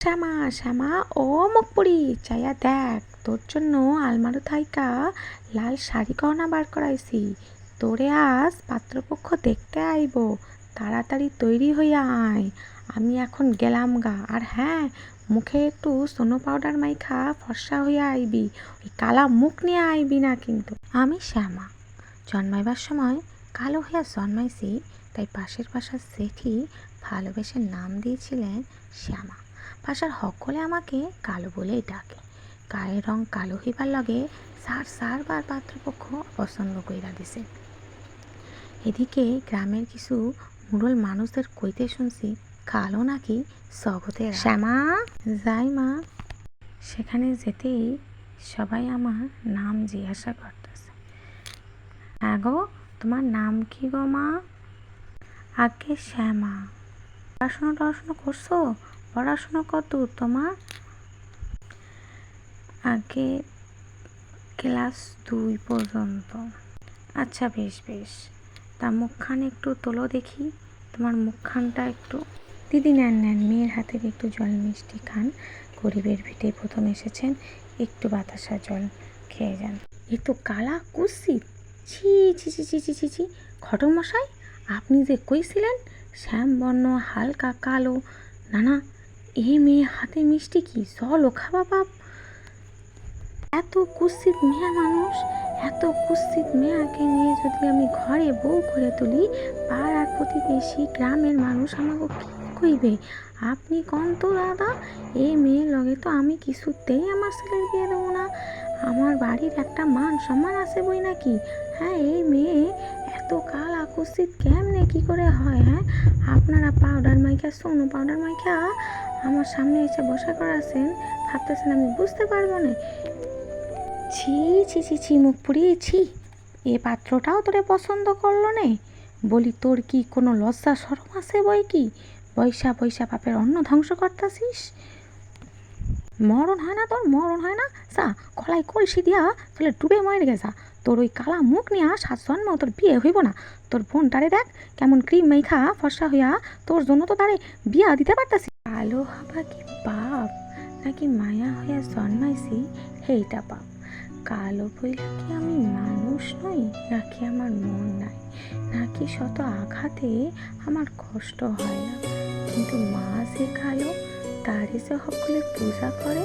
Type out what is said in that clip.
শ্যামা শ্যামা ও মুখপুরি চাইয়া দেখ, তোর জন্য আলমারু থাইকা লাল শাড়ি গহনা বার করাইছি। তোরে আজ পাত্রপক্ষ দেখতে আইব, তাড়াতাড়ি তৈরি হইয়া আয়। আমি এখন গেলাম গা। আর হ্যাঁ, মুখে একটু সোনো পাউডার মাইখা ফর্সা হইয়া আইবি, ওই কালা মুখ নিয়ে আইবি না কিন্তু। আমি শ্যামা, জন্মাইবার সময় কালো হইয়া জন্মাইছি, তাই পাশের বাসার জেঠি ভালোবেসে নাম দিয়েছিলেন শ্যামা। বাসার সকলে আমাকে কালো বলেই ডাকে। গায়ের রং কালো হইবার লগে সারবার পাত্রপক্ষ পছন্দ কইরা দিছে। এদিকে গ্রামের কিছু মুরল মানুষদের কইতে শুনছি কালো নাকি জগতের। শ্যামা যাই মা। সেখানে যেতেই সবাই আমার নাম জিজ্ঞাসা করতেছে। হ্যাঁ গো, তোমার নাম কি গো মা? আগে শ্যামা। পড়াশোনা করছো? পড়াশোনা কত তোমার? আগে ক্লাস 2 পর্যন্ত। আচ্ছা, বেশ বেশ। তা মুখখান একটু তোলো দেখি, তোমার মুখখানটা একটু। দিদি নেন নেন, মেয়ের হাতের একটু জল মিষ্টি খান। গরিবের ভিটে প্রথম এসেছেন, একটু বাতাসা জল খেয়ে যান। এ তো কালা কুৎসিত। ছি ছি ছি ছি ছি ছি ছি। ঘটক মশাই, আপনি যে কইছিলেন শ্যামবর্ণ হালকা কালো, না না, এ মেয়ে হাতে মিষ্টি কি জলও খাওয়া বাপ। এত কুৎসিত মেয়ে মানুষ, এত কুৎসিত মেয়াকে নিয়ে যদি আমি ঘরে বউ করে তুলি, পাড়ার প্রতিবেশী গ্রামের মানুষ আমাকে কি কইবে? আপনি কন তো দাদা, এই মেয়ের লগে তো আমি কিছুতেই আমার ছেলের বিয়ে দেবো না। আমার বাড়ির একটা মান সম্মান আছে বই নাকি? হ্যাঁ, এই মেয়ে এত কালা কুৎসিত কেমনে কি করে হয়? হ্যাঁ, আপনারা পাউডার মাইখা, সোনো পাউডার মাইখা আমার সামনে এসে বসা করাছেন, ভাবতেছেন আমি বুঝতে পারবো না? ছি ছি ছি ছি মুখপুরি, ছি। এ পাত্রটাও তোরে পছন্দ করলো নে? বলি, তোর কি কোনো লজ্জা শরম আছে বই কি? পয়সা পয়সা বাপের অন্ন ধ্বংস করতাছিস। মরণ হয় না তোর? মরণ হয় না? যা গলায় কলসি দিয়া তাহলে ডুবে মরে গেছা। তোর ওই কালা মুখ নিয়ে সাত জন্ম তোর বিয়ে হইব না। তোর বোনটারে দেখ কেমন ক্রিম মাইখা ফর্সা হইয়া, তোর জন্য তো তারে বিয়া দিতে পারতাছি। কালো হবা কি পাপ, নাকি মায়া হইয়া জন্মাইছি সেইটা পাপ? কালো বইলা কি আমি মানুষ নই? নাকি আমার মন নাই? নাকি শত আঘাতে আমার কষ্ট হয় না? কিন্তু মা যে কালো, তারে যে সকলে পূজা করে।